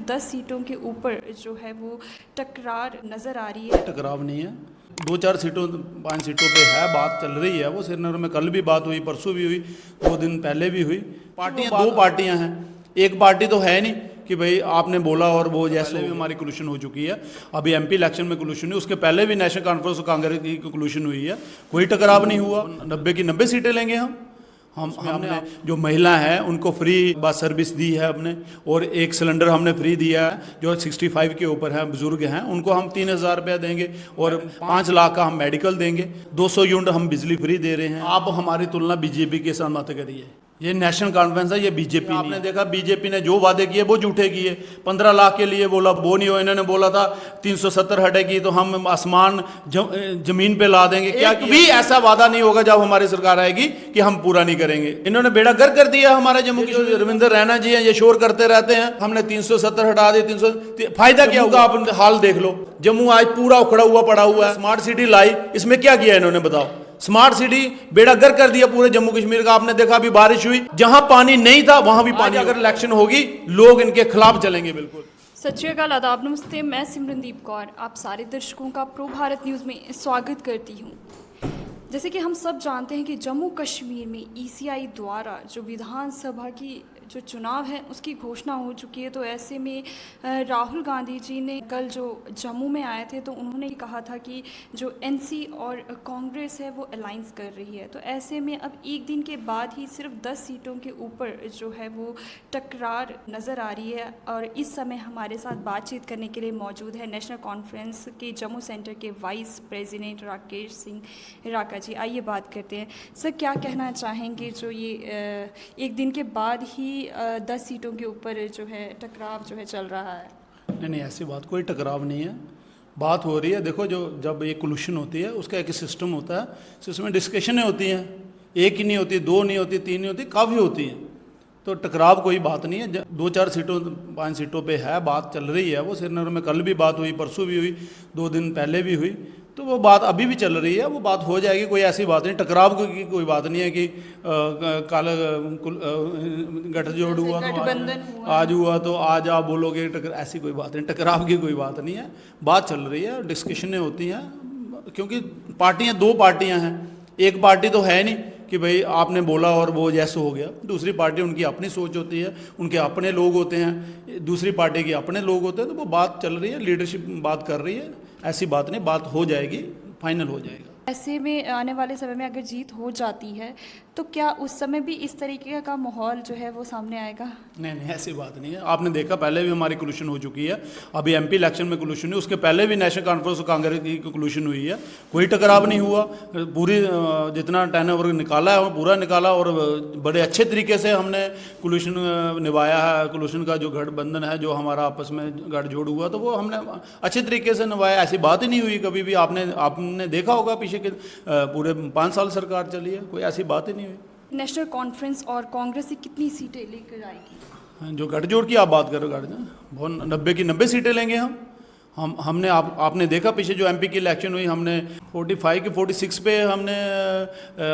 10 सीटों के ऊपर जो है वो टकरार नज़र आ रही है। टकराव नहीं है, 2-4 सीटों 5 सीटों पे है, बात चल रही है। वो श्रीनगर में कल भी बात हुई, परसों भी हुई, 2 दिन पहले भी हुई। पार्टियां 2 पार्टियां हैं, एक पार्टी तो है नहीं कि भाई आपने बोला और वो जैसे भी हमारी कोलिशन हो चुकी है। अभी एमपी इलेक्शन में कोलिशन हुई, उसके पहले भी नेशनल कॉन्फ्रेंस और कांग्रेस की कोलिशन हुई है, कोई टकराव नहीं हुआ। 90 की 90 सीटें लेंगे हमने जो महिला हैं उनको फ्री बस सर्विस दी है हमने, और एक सिलेंडर हमने फ्री दिया है। जो 65 के ऊपर हैं, बुजुर्ग हैं, उनको हम 3000 रुपया देंगे और 5 लाख का हम मेडिकल देंगे। 200 यूनिट हम बिजली फ्री दे रहे हैं। आप हमारी तुलना बीजेपी के साथ मत करिए, ये नेशनल कॉन्फ्रेंस है, ये बीजेपी। आपने देखा बीजेपी ने जो वादे किए वो झूठे किए। 15 लाख के लिए बोला, वो नहीं हो। इन्होंने बोला था 370 हटेगी तो हम आसमान जमीन पे ला देंगे। क्या भी ऐसा वादा नहीं होगा जब हमारी सरकार आएगी कि हम पूरा नहीं करेंगे। इन्होंने बेड़ा गर्क कर दिया हमारे जम्मू कश्मीर। रविंद्र रैना जी हैं, ये शोर करते रहते हैं हमने 370 हटा दी। 300 फायदा क्या होगा? आप हाल देख लो, जम्मू आज पूरा उखड़ा हुआ पड़ा हुआ है। स्मार्ट सिटी लाई, इसमें क्या किया इन्होंने बताओ? स्मार्ट सिटी बेड़ा गर्क कर दिया पूरे जम्मू कश्मीर का। आपने देखा अभी बारिश हुई, जहां पानी नहीं था वहां भी पानी। अगर इलेक्शन होगी लोग इनके खिलाफ चलेंगे बिल्कुल। सत श्री अकाल, आदाब, नमस्ते। मैं सिमरनदीप कौर आप सारे दर्शकों का प्रो भारत न्यूज़ में स्वागत करती हूँ। जैसे कि हम सब जानते हैं कि जम्मू कश्मीर में ईसीआई द्वारा जो विधानसभा की जो चुनाव है उसकी घोषणा हो चुकी है। तो ऐसे में राहुल गांधी जी ने कल जो जम्मू में आए थे तो उन्होंने कहा था कि जो एनसी और कांग्रेस है वो अलायंस कर रही है। तो ऐसे में अब एक दिन के बाद ही सिर्फ 10 सीटों के ऊपर जो है वो टकरार नज़र आ रही है। और इस समय हमारे साथ बातचीत करने के लिए मौजूद है नेशनल कॉन्फ्रेंस के जम्मू सेंटर के वाइस प्रेसिडेंट राकेश सिंह राका जी। आइए बात करते हैं। सर, क्या कहना चाहेंगे जो ये एक दिन के बाद ही 10 सीटों के ऊपर जो है टकराव जो है चल रहा है? नहीं, ऐसी बात कोई टकराव नहीं है। बात हो रही है, देखो जो जब ये कोलिशन होती है उसका एक सिस्टम होता है, सिस्टम में डिस्कशनें होती हैं। एक ही नहीं होती, 2 नहीं होती, 3 नहीं होती, काफ़ी होती हैं। तो टकराव कोई बात नहीं है। 2-4 सीटों 5 सीटों पे है, बात चल रही है। वो श्रीनगर में कल भी बात हुई, परसों भी हुई, 2 दिन पहले भी हुई। तो वो बात अभी भी चल रही है, वो बात हो जाएगी। कोई ऐसी बात नहीं, टकराव की कोई बात नहीं है कि कल गठजोड़ हुआ तो आज हुआ तो आज आप बोलोगे ऐसी कोई बात नहीं। टकराव की कोई बात नहीं है, बात चल रही है, डिस्कशनें होती हैं। क्योंकि पार्टियां 2 पार्टियां हैं, एक पार्टी तो है नहीं कि भाई आपने बोला और वो जैसे हो गया। दूसरी पार्टी उनकी अपनी सोच होती है, उनके अपने लोग होते हैं, दूसरी पार्टी के अपने लोग होते हैं। तो वो बात चल रही है, लीडरशिप बात कर रही है, ऐसी बात नहीं, बात हो जाएगी, फाइनल हो जाएगा। ऐसे में आने वाले समय में अगर जीत हो जाती है तो क्या उस समय भी इस तरीके का माहौल जो है वो सामने आएगा? नहीं, ऐसी बात नहीं है। आपने देखा पहले भी हमारी कोलिशन हो चुकी है। अभी एमपी इलेक्शन में कोलिशन हुई, उसके पहले भी नेशनल कॉन्फ्रेंस और कांग्रेस की कोलिशन हुई है, कोई टकराव नहीं हुआ। पूरी जितना टर्नओवर निकाला है वो पूरा निकाला, और बड़े अच्छे तरीके से हमने कोलिशन निभाया है। कोलिशन का जो गठबंधन है, जो हमारा आपस में गठजोड़ हुआ, तो वो हमने अच्छे तरीके से निभाया। ऐसी बात ही नहीं हुई कभी भी। आपने देखा होगा पीछे के पूरे 5 साल सरकार चली है, कोई ऐसी बात ही नहीं हुई। नेशनल कॉन्फ्रेंस और कांग्रेस से कितनी सीटें लेकर आएगी? जो गठजोड़ की आप बात करो, वो 90 की 90 सीटें लेंगे हमने आपने देखा पीछे जो एमपी की इलेक्शन हुई, हमने 45 के 46 पे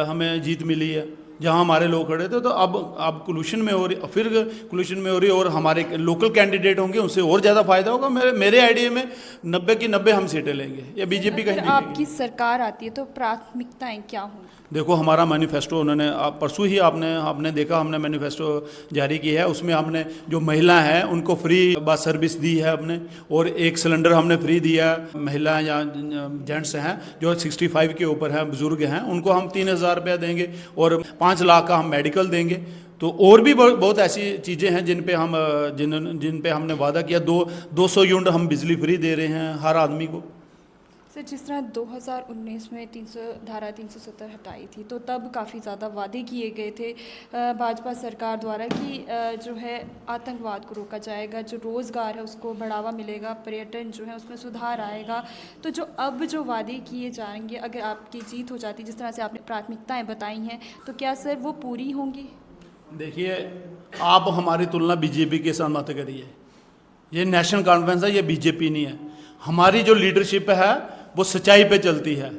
हमें जीत मिली है, जहां हमारे लोग खड़े थे। तो अब कोलिशन में हो रही, फिर कोलिशन में हो रही, और हमारे लोकल कैंडिडेट होंगे, उनसे और ज़्यादा फायदा होगा। मेरे आइडिया में 90 की 90 हम सीटें लेंगे। ये बीजेपी का अगर आपकी सरकार आती है तो प्राथमिकताएं क्या होंगी? देखो, हमारा मैनिफेस्टो उन्होंने परसों ही आपने देखा, हमने मैनिफेस्टो जारी की है। उसमें हमने जो महिला हैं उनको फ्री बस सर्विस दी है हमने, और एक सिलेंडर हमने फ्री दिया है। महिला या जेंट्स हैं जो 65 के ऊपर हैं, बुजुर्ग हैं, उनको हम 3000 रुपया देंगे और 5 लाख का हम मेडिकल देंगे। तो और भी बहुत ऐसी चीज़ें हैं जिन पे हमने वादा किया। 200 यूनिट हम बिजली फ्री दे रहे हैं हर आदमी को। सर, जिस तरह 2019 में धारा 370 हटाई थी तो तब काफ़ी ज़्यादा वादे किए गए थे भाजपा सरकार द्वारा कि जो है आतंकवाद को रोका जाएगा, जो रोज़गार है उसको बढ़ावा मिलेगा, पर्यटन जो है उसमें सुधार आएगा। तो जो अब जो वादे किए जाएंगे, अगर आपकी जीत हो जाती, जिस तरह से आपने प्राथमिकताएं बताई हैं, तो क्या सर वो पूरी होंगी? देखिए, आप हमारी तुलना बीजेपी के साथ मत करिए। ये नेशनल कॉन्फ्रेंस है, ये बीजेपी नहीं है। हमारी जो लीडरशिप है वो सच्चाई पे चलती है।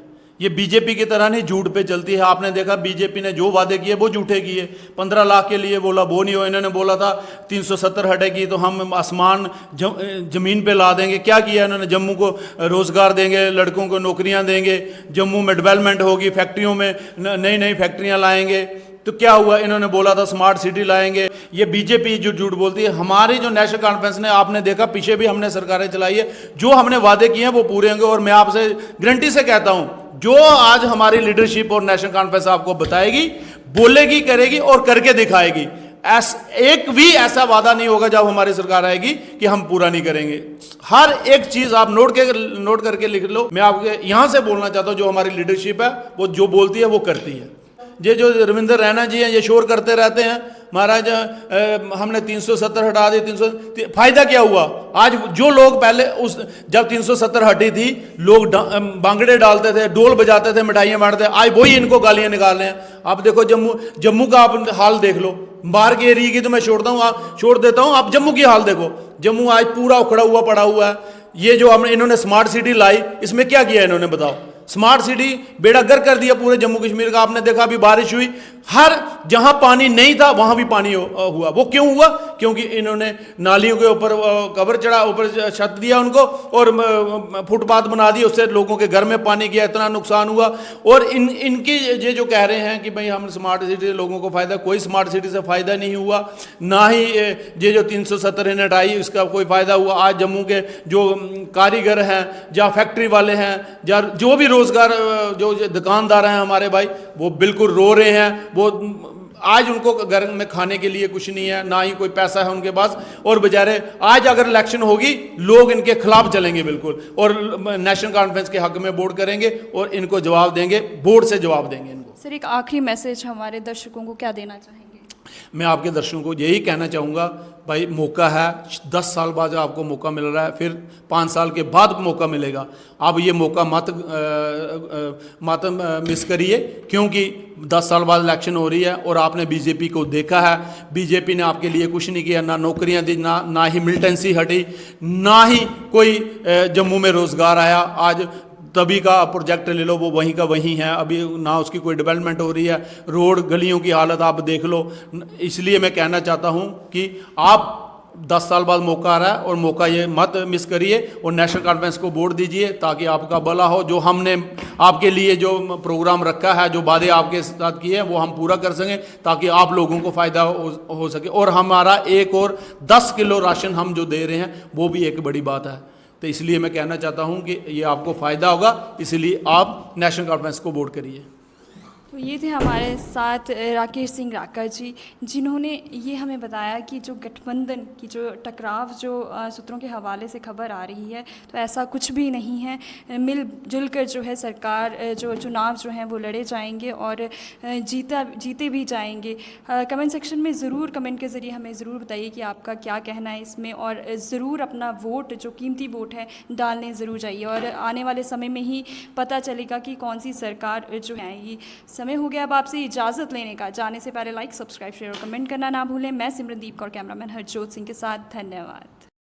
ये बीजेपी की तरह नहीं झूठ पे चलती है। आपने देखा बीजेपी ने जो वादे किए वो झूठे किए। 15 लाख के लिए बोला वो नहीं हो। इन्होंने बोला था 370 हटेगी तो हम आसमान जमीन पे ला देंगे। क्या किया इन्होंने? जम्मू को रोजगार देंगे, लड़कों को नौकरियां देंगे, जम्मू में डेवलपमेंट होगी, फैक्ट्रियों में नई नई फैक्ट्रियां लाएंगे। तो क्या हुआ? इन्होंने बोला था स्मार्ट सिटी लाएंगे। ये बीजेपी जो झूठ बोलती है। हमारी जो नेशनल कॉन्फ्रेंस ने, आपने देखा पीछे भी हमने सरकारें चलाई है, जो हमने वादे किए हैं वो पूरे होंगे। और मैं आपसे गारंटी से कहता हूं, जो आज हमारी लीडरशिप और नेशनल कॉन्फ्रेंस आपको बताएगी, बोलेगी, करेगी और करके दिखाएगी। एक भी ऐसा वादा नहीं होगा जब हमारी सरकार आएगी कि हम पूरा नहीं करेंगे। हर एक चीज आप नोट करके लिख लो। मैं आपके यहां से बोलना चाहता हूं, जो हमारी लीडरशिप है वो जो बोलती है वो करती है। ये जो रविंद्र रैना जी हैं, ये शोर करते रहते हैं महाराज हमने 370 हटा दी। 300 फायदा क्या हुआ? आज जो लोग पहले उस जब 370 हटी थी, लोग बांगड़े डालते थे, ढोल बजाते थे, मिठाइयाँ बांटते थे, आज वही इनको गालियाँ निकाल रहे हैं। आप देखो जम्मू का आप हाल देख लो। बाहर के एरिया की तो मैं छोड़ देता हूँ, आप जम्मू की हाल देखो। जम्मू आज पूरा उखड़ा हुआ पड़ा हुआ है। ये जो इन्होंने स्मार्ट सिटी लाई, इसमें क्या किया इन्होंने बताओ? स्मार्ट सिटी बेड़ा गर्क कर दिया पूरे जम्मू कश्मीर का। आपने देखा अभी बारिश हुई, हर जहां पानी नहीं था वहां भी पानी हुआ। वो क्यों हुआ? क्योंकि इन्होंने नालियों के ऊपर कवर चढ़ा, ऊपर छत दिया उनको और फुटपाथ बना दिए। उससे लोगों के घर में पानी गया, इतना नुकसान हुआ। और इनकी ये जो कह रहे हैं कि भाई हम स्मार्ट सिटी लोगों को फायदा, कोई स्मार्ट सिटी से फायदा नहीं हुआ। ना ही ये जो 370 यूनिट आई इसका कोई फायदा हुआ। आज जम्मू के जो कारीगर हैं, जहाँ फैक्ट्री वाले हैं, जहाँ जो भी रोजगार, जो दुकानदार हैं हमारे भाई, वो बिल्कुल रो रहे हैं। वो आज उनको घर में खाने के लिए कुछ नहीं है, ना ही कोई पैसा है उनके पास। और बेचारे आज अगर इलेक्शन होगी, लोग इनके खिलाफ चलेंगे बिल्कुल, और नेशनल कॉन्फ्रेंस के हक में वोट करेंगे और इनको जवाब देंगे, वोट से जवाब देंगे इनको। सर, एक आखिरी मैसेज हमारे दर्शकों को क्या देना चाहेंगे? मैं आपके दर्शकों को यही कहना चाहूँगा, भाई मौका है, 10 साल बाद आपको मौका मिल रहा है, फिर 5 साल के बाद मौका मिलेगा। आप ये मौका मत मिस करिए, क्योंकि 10 साल बाद इलेक्शन हो रही है और आपने बीजेपी को देखा है। बीजेपी ने आपके लिए कुछ नहीं किया, ना नौकरियां दी, ना ही मिलिटेंसी हटी, ना ही कोई जम्मू में रोजगार आया। आज तभी का प्रोजेक्ट ले लो, वो वहीं का वहीं है, अभी ना उसकी कोई डेवलपमेंट हो रही है। रोड गलियों की हालत आप देख लो। इसलिए मैं कहना चाहता हूं कि आप 10 साल बाद मौका आ रहा है और मौका ये मत मिस करिए और नेशनल कॉन्फ्रेंस को वोट दीजिए, ताकि आपका भला हो। जो हमने आपके लिए जो प्रोग्राम रखा है, जो वादे आपके साथ किए हैं, वो हम पूरा कर सकें, ताकि आप लोगों को फ़ायदा हो सके। और हमारा एक और 10 किलो राशन हम जो दे रहे हैं, वो भी एक बड़ी बात है। तो इसलिए मैं कहना चाहता हूं कि ये आपको फ़ायदा होगा, इसलिए आप नेशनल कॉन्फ्रेंस को वोट करिए। तो ये थे हमारे साथ राकेश सिंह राका जी, जिन्होंने ये हमें बताया कि जो गठबंधन की जो टकराव जो सूत्रों के हवाले से खबर आ रही है, तो ऐसा कुछ भी नहीं है। मिलजुल कर जो है सरकार जो चुनाव जो हैं वो लड़े जाएंगे और जीते भी जाएंगे। कमेंट सेक्शन में ज़रूर कमेंट के ज़रिए हमें ज़रूर बताइए कि आपका क्या कहना है इसमें, और ज़रूर अपना वोट, जो कीमती वोट है, डालने ज़रूर जाइए। और आने वाले समय में ही पता चलेगा कि कौन सी सरकार जो है आएगी। समय हो गया अब आपसे इजाज़त लेने का। जाने से पहले लाइक, सब्सक्राइब, शेयर और कमेंट करना ना भूलें। मैं सिमरनदीप कौर, कैमरामैन हरजोत सिंह के साथ, धन्यवाद।